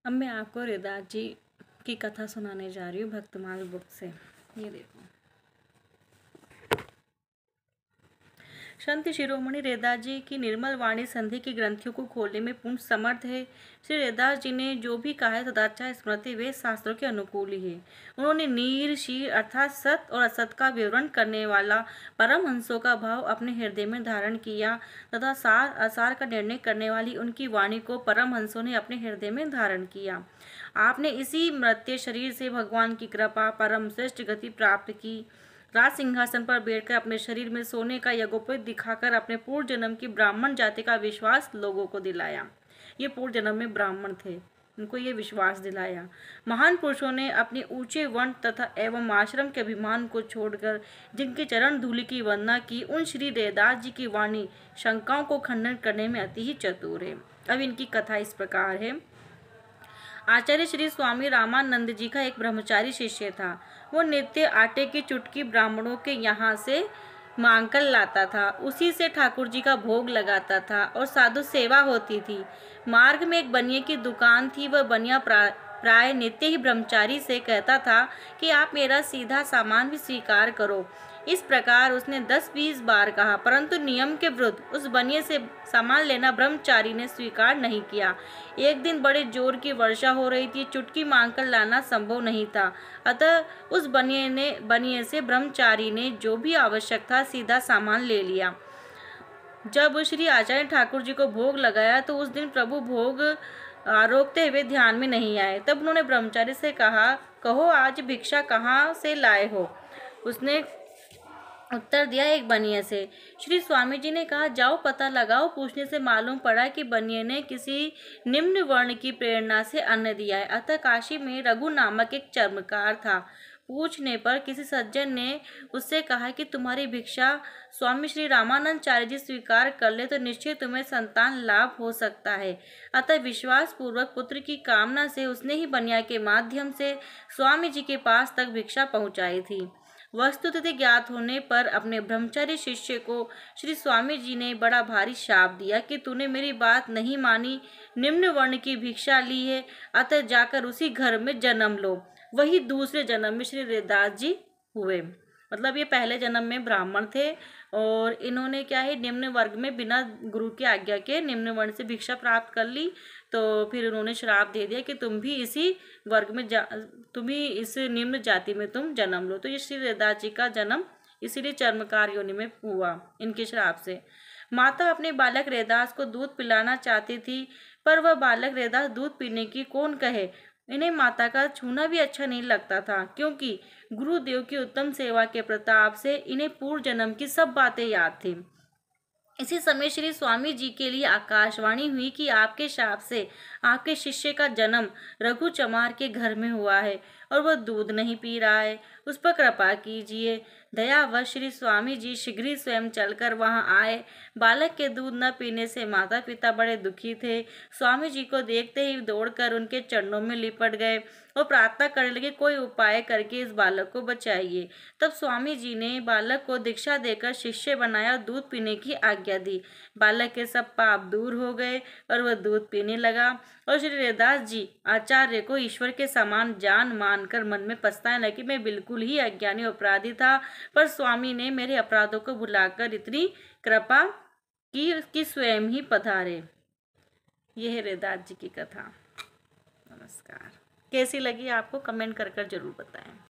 अब मैं आपको रैदास जी की कथा सुनाने जा रही हूँ भक्तमाल बुक से। ये देखो। संत शिरोमणि रैदास जी की निर्मल वाणी संधि की ग्रंथियों को खोलने में पूर्ण समर्थ है। श्री रैदास जी ने जो भी कहा है सदाचार स्मृति वे शास्त्रों के अनुकूल ही है। उन्होंने नीर शीर अर्थात सत और असत का विवरण करने वाला परमहंसों का भाव अपने हृदय में धारण किया तथा सार असार का निर्णय करने वाली उनकी वाणी को परमहंसों ने अपने हृदय में धारण किया। आपने इसी मर्त्य शरीर से भगवान की कृपा परम श्रेष्ठ गति प्राप्त की। राज सिंहासन पर बैठकर अपने शरीर में सोने का यज्ञोपवीत दिखाकर अपने पूर्व जन्म की ब्राह्मण जाति का विश्वास लोगों को दिलाया। ये पूर्व जन्म में ब्राह्मण थे, उनको ये विश्वास दिलाया। महान पुरुषों ने अपने ऊंचे वर्ण तथा एवं आश्रम के अभिमान को छोड़कर जिनके चरण धूलि की वंदना की, उन श्री रैदास जी की वाणी शंकाओं को खंडन करने में अति ही चतुर है। अब इनकी कथा इस प्रकार है। आचार्य श्री स्वामी रामानंद जी का एक ब्रह्मचारी शिष्य था। वो नित्य आटे की चुटकी ब्राह्मणों के यहाँ से मांगकर लाता था, उसी से ठाकुर जी का भोग लगाता था और साधु सेवा होती थी। मार्ग में एक बनिए की दुकान थी। वह बनिया प्राय नित्य ही ब्रह्मचारी से कहता था कि आप मेरा सीधा सामान भी स्वीकार करो। इस प्रकार उसने 10-20 बार कहा, परंतु नियम के विरुद्ध उस बनिए से सामान लेना ब्रह्मचारी ने स्वीकार नहीं किया। एक दिन बड़े जोर की वर्षा हो रही थी, चुटकी मांगकर लाना संभव नहीं था, अतः उस बनिए से ब्रह्मचारी ने जो भी आवश्यक था सीधा सामान ले लिया। जब श्री आचार्य ठाकुर जी को भोग लगाया तो उस दिन प्रभु भोग रोकते हुए ध्यान में नहीं आए। तब उन्होंने ब्रह्मचारी से कहा, कहो आज भिक्षा कहाँ से लाए हो? उसने उत्तर दिया, एक बनिए से। श्री स्वामी जी ने कहा, जाओ पता लगाओ। पूछने से मालूम पड़ा कि बनिए ने किसी निम्न वर्ण की प्रेरणा से अन्न दिया है। अतः काशी में रघु नामक एक चर्मकार था। पूछने पर किसी सज्जन ने उससे कहा कि तुम्हारी भिक्षा स्वामी श्री रामानंदाचार्य जी स्वीकार कर ले तो निश्चय तुम्हें संतान लाभ हो सकता है। अतः विश्वास पूर्वक पुत्र की कामना से उसने ही बनिया के माध्यम से स्वामी जी के पास तक भिक्षा पहुंचाई थी। वस्तुतः ज्ञात होने पर अपने ब्रह्मचारी शिष्य को श्री स्वामी जी ने बड़ा भारी शाप दिया कि तूने मेरी बात नहीं मानी, निम्न वर्ण की भिक्षा ली है, अतः जाकर उसी घर में जन्म लो। वही दूसरे जन्म में श्री रैदास जी हुए। मतलब ये पहले जन्म में ब्राह्मण थे और इन्होंने क्या है, निम्न वर्ग में बिना गुरु की आज्ञा के निम्न वर्ण से भिक्षा प्राप्त कर ली। तो फिर उन्होंने श्राप दे दिया कि तुम भी इसी वर्ग में तुम भी इस निम्न जाति में तुम जन्म लो। तो ये श्री रैदास जी का जन्म इसीलिए चर्मकार योनि में हुआ इनके श्राप से। माता अपने बालक रैदास को दूध पिलाना चाहती थी, पर वह बालक रैदास दूध पीने की कौन कहे। इन्हें माता का छूना भी अच्छा नहीं लगता था, क्योंकि गुरुदेव की उत्तम सेवा के प्रताप से इन्हें पूर्व जन्म की सब बातें याद थी। इसी समय श्री स्वामी जी के लिए आकाशवाणी हुई कि आपके शाप से आपके शिष्य का जन्म रघु चमार के घर में हुआ है और वह दूध नहीं पी रहा है, उस पर कृपा कीजिए। दयावश श्री स्वामी जी शीघ्र ही स्वयं चलकर वहां आए। बालक के दूध न पीने से माता पिता बड़े दुखी थे। स्वामी जी को देखते ही दौड़कर उनके चरणों में लिपट गए और प्रार्थना करने लगे, कोई उपाय करके इस बालक को बचाइए। तब स्वामी जी ने बालक को दीक्षा देकर शिष्य बनाया और दूध पीने की आज्ञा दी। बालक के सब पाप दूर हो गए और वह दूध पीने लगा। और श्री रैदास जी आचार्य को ईश्वर के समान जान मानकर मन में पछताने लगे, मैं बिल्कुल ही अज्ञानी अपराधी था, पर स्वामी ने मेरे अपराधों को भुलाकर इतनी कृपा की कि स्वयं ही पधारे। यह है रैदास जी की कथा। नमस्कार। कैसी लगी आपको कमेंट कर जरूर बताएं।